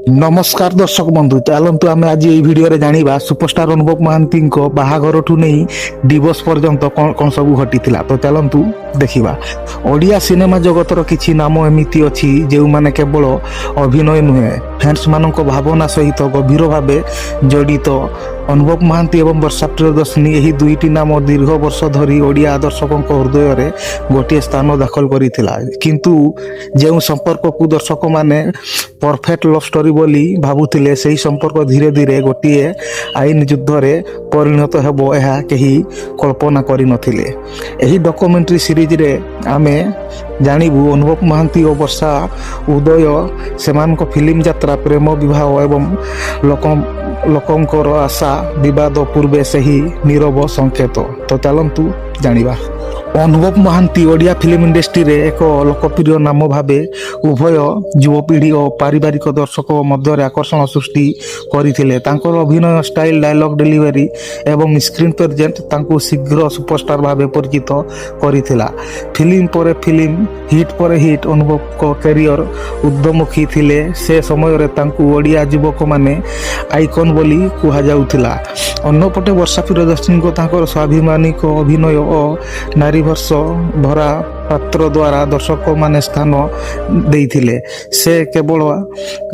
नमस्कार दर्शक बंधु चलतु आम आज ये भिडियो जाना सुपरस्टार अनुभव महांती बाहागर ठू नहीं डिवोर्स पर्यंत कौन कौन सब घटी तो चलतु देखा ओडिया सिनेमा जगतर किसी नाम एमती अच्छी जो मैंने केवल अभिनय नुहे फैंस मान भावना सहित गभीर भाव जड़ित अनुभव महांती एवं वर्षा प्रियदर्शिनी यही दुईटी नाम दीर्घ वर्ष धरी ओडिया दर्शकों हृदय में गोटे स्थान दखल करथिला किंतु जो संपर्क को दर्शक माने परफेक्ट लव स्टोरी बोली भावुतिले सही संपर्क धीरे धीरे गोटे आईन युद्ध रे परिणत हेबो एहा केही कल्पना करि नथिले। एही डॉक्यूमेंट्री सीरीज रे आमे जानिबु अनुभव महांती और वर्षा उदय सेमानक फिल्म यात्रा प्रेम विवाह एवं लोकंकर आशा विवाद पूर्वे सही नीरव संकेत। तो चलंतु जानिबा। अनुभव महांती ओडिया फिल्म इंडस्ट्री रे एक लोकप्रिय नाम भावे उभय युवपीढ़ी और पारिवारिक दर्शक मध्य आकर्षण सृष्टि करथिले। तांकर अभिनय स्टाइल डायलॉग डिलीवरी एवं स्क्रीन प्रेजेंट तांको शीघ्र सुपरस्टार भावे परिचित करथिला। फिल्म पर फिल्म हिट पर हिट अनुभव को कैरियर उद्यमुखी थिले। से समय रे तांको ओडिया युवक माने आइकन बोली कुहा जाउथिला। अन्यपटे वर्षा प्रियदर्शिनी को तांकर स्वाभिमानी को अभिनय और नारी वर्ष भरा पात्र द्वारा दर्शक माने स्थान देइथिले। से केवल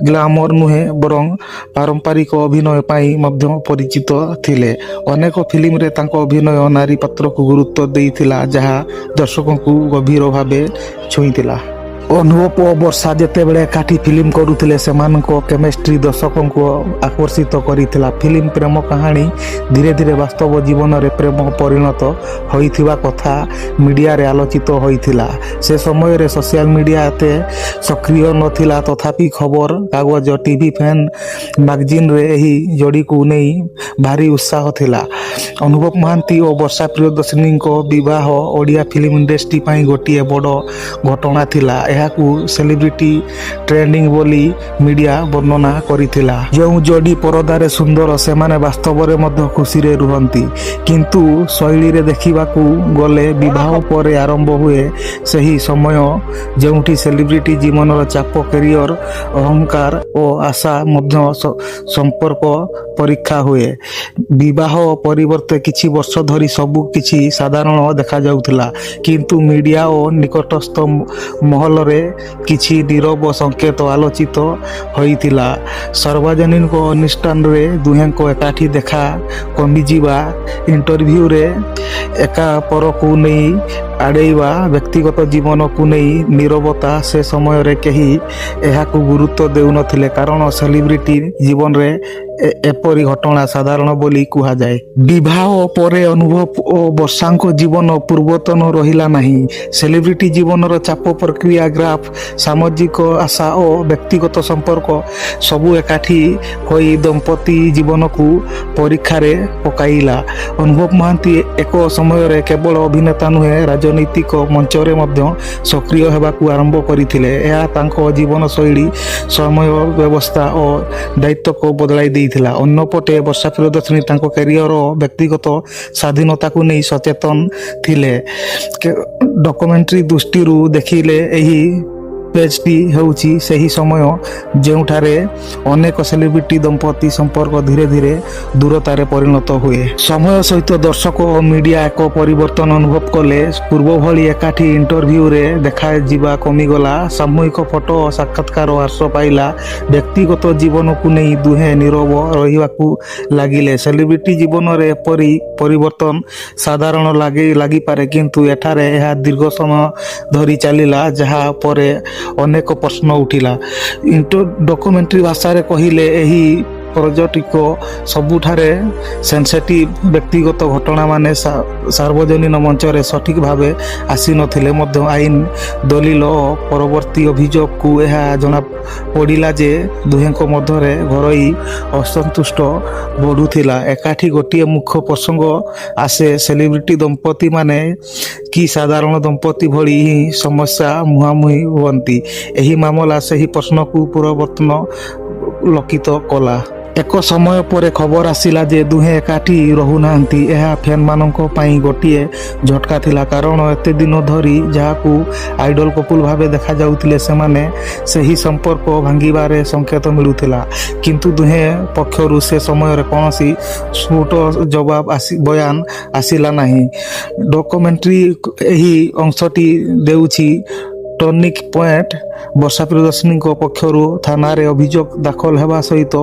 ग्लैमर नुहे बरं पारंपरिक अभिनय पाई मध्य परिचित थिले। अनेक फिल्म रे तांको अभिनय नारी पात्र को गुरुत्व देइथिला जहा दर्शकों को गभीर भावे छुईथिला। अनुभव और वर्षा जिते बड़े एकाठी फिल्म करुथिले सेमानको केमिस्ट्री दर्शकों को आकर्षित करिथिला। फिल्म प्रेम कहानी धीरे धीरे वास्तव जीवन रे प्रेम परिणत होइथिबा कथा मीडिया रे आलोचित होइथिला। से समय रे सोशल मीडिया एते सक्रिय नथिला तथापि खबर कागज टीवी फैन मैगजीन रे एही जोड़ी को नहीं भारी उत्साह थिला। अनुभव महांती और वर्षा प्रियदर्शिनी को विवाह ओडिया फिल्म इंडस्ट्री पाई गोटे बड़ घटना थिला। एहाकू सेलिब्रिटी ट्रेंडिंग बोली मीडिया वर्णना करिथिला। जो जोड़ी परदारे सुंदर से माने वास्तव रे मध्य खुशी रे रुहंती किंतु शैली रे देखिबाकू गले विवाह पर आरंभ हुए सही समय जोंठी सेलिब्रिटी जीवन चाप कैरियर अहंकार और आशा मध्य संपर्क परीक्षा हुए। विवाह परिवर्ते किछि वर्ष धरी सबु किछि साधारण देखा जाउथिला किंतु मीडिया और निकटस्थ महल रे किछि नीरव संकेत आलोचित होइथिला। सार्वजनिक अनुष्ठान रे दुहें को एकाठी देखा कमिजिबा इंटरव्यू रे एका पर को नहीं आड़ेवा व्यक्तिगत जीवन को नहीं नीरवता से समय रे कहीं यह गुरुत्व देउनथिले कारण सेलिब्रिटी जीवन रे एपरी घटना साधारण बोली कुहा जाए। विवाह परे अनुभव और वर्षांक जीवन पूर्वतन रहिला नहीं। सेलिब्रिटी जीवन रो चाप प्रक्रिया ग्राफ सामाजिक आशा और व्यक्तिगत संपर्क सबू एकाठी होई दंपति जीवन को परीक्षा रे पकाइला। अनुभव महांती एक समय रे केवल अभिनेता नुहे राजनीतिक मंच रे मध्य सक्रिय हेबाकू आरंभ करथिले। एहा तांको जीवन शैली समय व्यवस्था और दायित्व को बदलाई देइथिला। अन्यपटे वर्षा प्रियदर्शिनी तांको कैरियर और व्यक्तिगत स्वाधीनता को नहीं सचेतन थिले। डॉक्यूमेंट्री दृष्टि देखिले एही पेजटी होउची सही समय जोठारे अनेक सेलिब्रिटी दंपति संपर्क धीरे धीरे दूरतारे परिणत हुए। समय सहित दर्शक और मीडिया एक परिवर्तन अनुभव कले। पूर्व भली एकाठी इंटरव्यू रे देखा जीवा कमिगला। सामूहिक फोटो और साक्षात्कार ह्रास पाइला। व्यक्तिगत जीवन को नहीं दुहे नीरव रहिबाकू लागिले। सेलिब्रिटी जीवन रे परिवर्तन साधारण लागी पारे किंतु एठारे यह दीर्घ समय धरी चलिला जहा परे अनेक प्रश्न उठिला। डॉक्यूमेंट्री भाषा रे कहिले एही प्रोजेक्ट को सबुठारे सेंसिटिव व्यक्तिगत घटना माने सार्वजनिक मंच रे सठिक भावे आसी नथिले मध्य आईन दलील और परवर्ती अभियोग को यह जना पड़िला जे दुहेंको मध्य रे घरोई असंतुष्ट बढ़ुथिला। एकाठी गोटे मुख्य प्रसंग आसे सेलिब्रिटी दंपति माने कि साधारण दंपति भली ही समस्या मुहांमुही हुअंती। एही मामला से ही प्रश्न को पूर्ववर्तन लकित कला। ଏକ ସମୟ ପରେ ଖବର ଆସିଲା ଯେ ଦୁହେଁ ଏକାଠି ରହୁନାହାନ୍ତି। ଏହା ଫ୍ୟାନ୍ମାନଙ୍କ ପାଇଁ ଗୋଟିଏ ଝଟକା ଥିଲା, କାରଣ ଏତେ ଦିନ ଧରି ଯାହାକୁ ଆଇଡଲ କପୁଲ ଭାବେ ଦେଖାଯାଉଥିଲେ ସେମାନେ ସେହି ସମ୍ପର୍କ ଭାଙ୍ଗିବାରେ ସଂକେତ ମିଳୁଥିଲା। କିନ୍ତୁ ଦୁହେଁ ପକ୍ଷରୁ ସେ ସମୟରେ କୌଣସି ସ୍ଫୁଟ ଜବାବ ବୟାନ ଆସିଲା ନାହିଁ। ଡକ୍ୟୁମେଣ୍ଟାରୀ ଏହି ଅଂଶଟି ଦେଉଛି ଟର୍ନିଂ ପଏଣ୍ଟ। ବର୍ଷା ପ୍ରିୟଦର୍ଶିନୀଙ୍କ ପକ୍ଷରୁ ଥାନାରେ ଅଭିଯୋଗ ଦାଖଲ ହେବା ସହିତ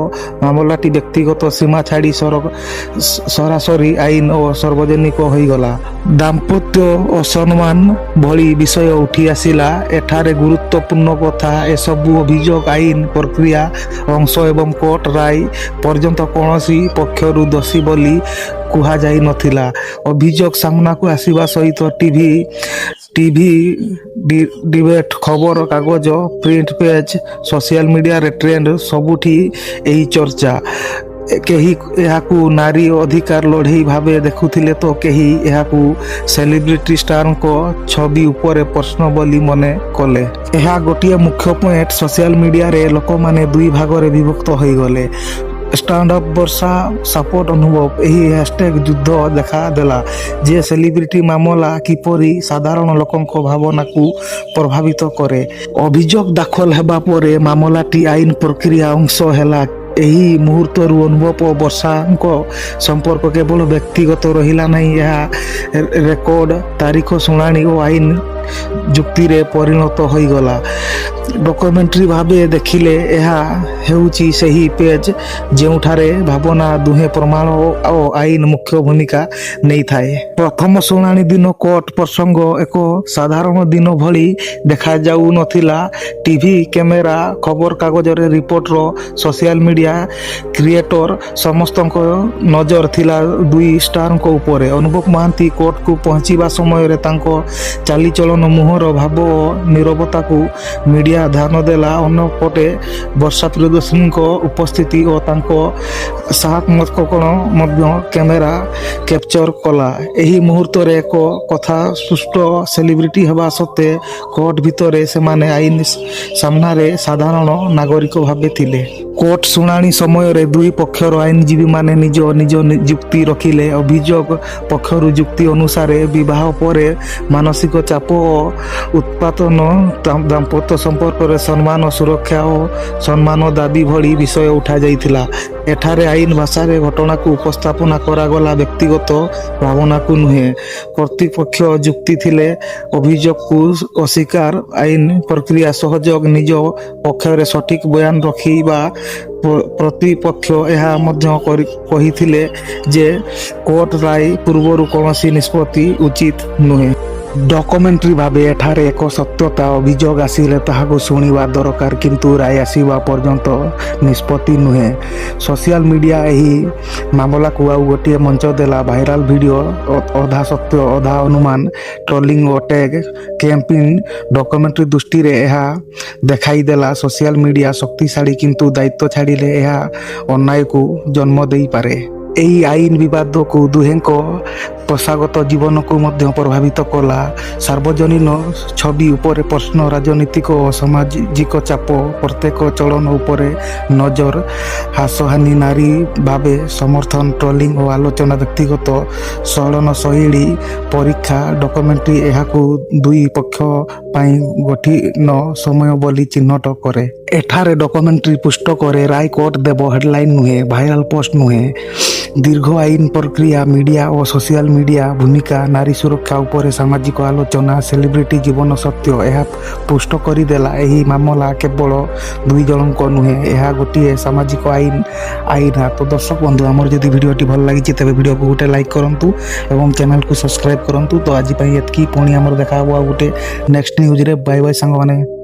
ମାମଲାଟି ବ୍ୟକ୍ତିଗତ ସୀମା ଛାଡ଼ି ସରାସରି ଆଇନ ଓ ସାର୍ବଜନିକ ହୋଇଗଲା। ଦାମ୍ପତ୍ୟ ଅସମ୍ମାନ ଭଳି ବିଷୟ ଉଠି ଆସିଲା। ଏଠାରେ ଗୁରୁତ୍ୱପୂର୍ଣ୍ଣ କଥା, ଏସବୁ ଅଭିଯୋଗ ଆଇନ ପ୍ରକ୍ରିୟା ଅଂଶ ଏବଂ କୋର୍ଟ ରାୟ ପର୍ଯ୍ୟନ୍ତ କୌଣସି ପକ୍ଷରୁ ଦୋଷୀ ବୋଲି କୁହାଯାଇ ନଥିଲା। ଅଭିଯୋଗ ସାମ୍ନାକୁ ଆସିବା ସହିତ ଟିଭି ଡିବେଟ୍, ଖବର କାଗଜ, ପ୍ରିଣ୍ଟ ପେଜ, ସୋସିଆଲ ମିଡ଼ିଆରେ ଟ୍ରେଣ୍ଡ, ସବୁଠି ଏହି ଚର୍ଚ୍ଚା। କେହି ଏହାକୁ ନାରୀ ଅଧିକାର ଲଢ଼େଇ ଭାବେ ଦେଖୁଥିଲେ ତ କେହି ଏହାକୁ ସେଲିବ୍ରିଟି ଷ୍ଟାରଙ୍କ ଛବି ଉପରେ ପ୍ରଶ୍ନ ବୋଲି ମନେ କଲେ। ଏହା ଗୋଟିଏ ମୁଖ୍ୟ ପଏଣ୍ଟ। ସୋସିଆଲ ମିଡ଼ିଆରେ ଲୋକମାନେ ଦୁଇ ଭାଗରେ ବିଭକ୍ତ ହୋଇଗଲେ। ଷ୍ଟାଣ୍ଡ ଅପ୍ ବର୍ଷା ସପୋର୍ଟ ଅନୁଭବ ଏହି ହ୍ୟାଶଟ୍ୟାଗ ଯୁଦ୍ଧ ଦେଖାଦେଲା ଯେ ସେଲିବ୍ରିଟି ମାମଲା କିପରି ସାଧାରଣ ଲୋକଙ୍କ ଭାବନାକୁ ପ୍ରଭାବିତ କରେ। ଅଭିଯୋଗ ଦାଖଲ ହେବା ପରେ ମାମଲାଟି ଆଇନ ପ୍ରକ୍ରିୟା ଅଂଶ ହେଲା। ଏହି ମୁହୂର୍ତ୍ତରୁ ଅନୁଭବ ଓ ବର୍ଷାଙ୍କ ସମ୍ପର୍କ କେବଳ ବ୍ୟକ୍ତିଗତ ରହିଲା ନାହିଁ, ଏହା ରେକର୍ଡ, ତାରିଖ, ଶୁଣାଣି ଓ ଆଇନ ଯୁକ୍ତିରେ ପରିଣତ ହୋଇଗଲା। ଡକ୍ୟୁମେଣ୍ଟାରୀ ଭାବେ ଦେଖିଲେ ଏହା ହେଉଛି ସେହି ପେଜ ଯେଉଁଠାରେ ଭାବନା, ଦୁହେଁ ପ୍ରମାଣ ଓ ଆଇନ ମୁଖ୍ୟ ଭୂମିକା ନେଇଥାଏ। ପ୍ରଥମ ଶୁଣାଣି ଦିନ କୋର୍ଟ ପ୍ରସଙ୍ଗ ଏକ ସାଧାରଣ ଦିନ ଭଳି ଦେଖାଯାଉନଥିଲା। ଟିଭି କ୍ୟାମେରା, ଖବରକାଗଜରେ ରିପୋର୍ଟର, ସୋସିଆଲ ମିଡ଼ିଆ କ୍ରିଏଟର ସମସ୍ତଙ୍କ ନଜର ଥିଲା ଦୁଇ ଷ୍ଟାରଙ୍କ ଉପରେ। ଅନୁଭବ ମହାନ୍ତି କୋର୍ଟକୁ ପହଞ୍ଚିବା ସମୟରେ ତାଙ୍କ ଚାଲିଚଳନ, ମୁହଁର ଭାବ ଓ ନୀରବତାକୁ ମିଡ଼ିଆ ଧ୍ୟାନ ଦେଲା। ଅନ୍ୟପଟେ ବର୍ଷା ପ୍ରିୟଦର୍ଶିନୀଙ୍କ ଉପସ୍ଥିତି ଓ ତାଙ୍କ ସାହସମକଣ ମଧ୍ୟ କ୍ୟାମେରା କ୍ୟାପଚର କଲା। ଏହି ମୁହୂର୍ତ୍ତରେ ଏକ କଥା ସ୍ପଷ୍ଟ, ସେଲିବ୍ରିଟି ହେବା ସତ୍ତ୍ୱେ କୋର୍ଟ ଭିତରେ ସେମାନେ ଆଇନ ସାମ୍ନାରେ ସାଧାରଣ ନାଗରିକ ଭାବେ ଥିଲେ। କୋର୍ଟ ଶୁଣାଣି ସମୟରେ ଦୁଇ ପକ୍ଷର ଆଇନଜୀବୀମାନେ ନିଜ ନିଜ ଯୁକ୍ତି ରଖିଲେ। ଅଭିଯୋଗ ପକ୍ଷରୁ ଯୁକ୍ତି ଅନୁସାରେ ବିବାହ ପରେ ମାନସିକ ଚାପ ଓ ଉତ୍ପାତନ, ଦାମ୍ପତ୍ୟ ସମ୍ପର୍କରେ ସମ୍ମାନ, ସୁରକ୍ଷା ଓ ସମ୍ମାନ ଦାବି ଭଳି ବିଷୟ ଉଠାଯାଇଥିଲା। ଏଠାରେ ଆଇନ ଭାଷାରେ ଘଟଣାକୁ ଉପସ୍ଥାପନା କରାଗଲା, ବ୍ୟକ୍ତିଗତ ଭାବନାକୁ ନୁହେଁ। ପ୍ରତିପକ୍ଷ ଯୁକ୍ତି ଥିଲେ ଅଭିଯୋଗକୁ ଅସ୍ୱୀକାର, ଆଇନ ପ୍ରକ୍ରିୟା ସହଯୋଗ, ନିଜ ପକ୍ଷରେ ସଠିକ ବୟାନ ରଖିବା। ପ୍ରତିପକ୍ଷ ଏହା ମଧ୍ୟ କହିଥିଲେ ଯେ କୋର୍ଟ ରାୟ ପୂର୍ବରୁ କୌଣସି ନିଷ୍ପତ୍ତି ଉଚିତ ନୁହେଁ। ଡକ୍ୟୁମେଣ୍ଟାରୀ ଭାବେ ଏଠାରେ ଏକ ସତ୍ୟତା, ଅଭିଯୋଗ ଆସିଲେ ତାହାକୁ ଶୁଣିବା ଦରକାର, କିନ୍ତୁ ରାୟ ଆସିବା ପର୍ଯ୍ୟନ୍ତ ନିଷ୍ପତ୍ତି ନୁହେଁ। ସୋସିଆଲ ମିଡ଼ିଆ ଏହି ମାମଲାକୁ ଆଉ ଗୋଟିଏ ମଞ୍ଚ ଦେଲା। ଭାଇରାଲ ଭିଡ଼ିଓ, ଅଧା ସତ୍ୟ ଅଧା ଅନୁମାନ, ଟ୍ରୋଲିଂ ଓ ଟ୍ୟାଗ କ୍ୟାମ୍ପେନ୍। ଡକ୍ୟୁମେଣ୍ଟାରୀ ଦୃଷ୍ଟିରେ ଏହା ଦେଖାଇଦେଲା ସୋସିଆଲ ମିଡ଼ିଆ ଶକ୍ତିଶାଳୀ, କିନ୍ତୁ ଦାୟିତ୍ୱ ଛାଡ଼ିଲେ ଏହା ଅନ୍ୟାୟକୁ ଜନ୍ମ ଦେଇପାରେ। ଏହି ଆଇନ ବିବାଦକୁ ଦୁହେଁଙ୍କ ପେଶାଗତ ଜୀବନକୁ ମଧ୍ୟ ପ୍ରଭାବିତ କଲା। ସାର୍ବଜନୀନ ଛବି ଉପରେ ପ୍ରଶ୍ନ, ରାଜନୈତିକ ଓ ସାମାଜିକ ଚାପ, ପ୍ରତ୍ୟେକ ଚଳନ ଉପରେ ନଜର, ହାସହାନି, ନାରୀ ଭାବେ ସମର୍ଥନ, ଟ୍ରୋଲିଂ ଓ ଆଲୋଚନା, ବ୍ୟକ୍ତିଗତ ଚଳନଶୈଳୀ ପରୀକ୍ଷା। ଡକ୍ୟୁମେଣ୍ଟାରୀ ଏହାକୁ ଦୁଇ ପକ୍ଷ ପାଇଁ କଠିନ ସମୟ ବୋଲି ଚିହ୍ନଟ କରେ। ଏଠାରେ ଡକ୍ୟୁମେଣ୍ଟାରୀ ପୁଷ୍ଟ କରେ ରାୟ କୋର୍ଟ ଦେବ, ହେଡଲାଇନ୍ ନୁହେଁ, ଭାଇରାଲ ପୋଷ୍ଟ ନୁହେଁ। ଦୀର୍ଘ ଆଇନ ପ୍ରକ୍ରିୟା, ମିଡ଼ିଆ ଓ ସୋସିଆଲ ମିଡ଼ିଆ ଭୂମିକା, ନାରୀ ସୁରକ୍ଷା ଉପରେ ସାମାଜିକ ଆଲୋଚନା, ସେଲିବ୍ରିଟି ଜୀବନ ସତ୍ୟ। ଏହା ପୁଷ୍ଟ କରିଦେଲା ଏହି ମାମଲା କେବଳ ଦୁଇ ଜଣଙ୍କ ନୁହେଁ, ଏହା ଗୋଟିଏ ସାମାଜିକ ଆଇନ। ତ ଦର୍ଶକ ବନ୍ଧୁ, ଆମର ଯଦି ଭିଡ଼ିଓଟି ଭଲ ଲାଗିଛି ତେବେ ଭିଡ଼ିଓକୁ ଗୋଟେ ଲାଇକ୍ କରନ୍ତୁ ଏବଂ ଚ୍ୟାନେଲକୁ ସବସ୍କ୍ରାଇବ୍ କରନ୍ତୁ। ତ ଆଜି ପାଇଁ ଏତିକି, ପୁଣି ଆମର ଦେଖା ହେବ ଆଉ ଗୋଟେ ନେକ୍ସଟ ନ୍ୟୁଜ୍ରେ। ବାଏ ବାଏ ସାଙ୍ଗମାନେ।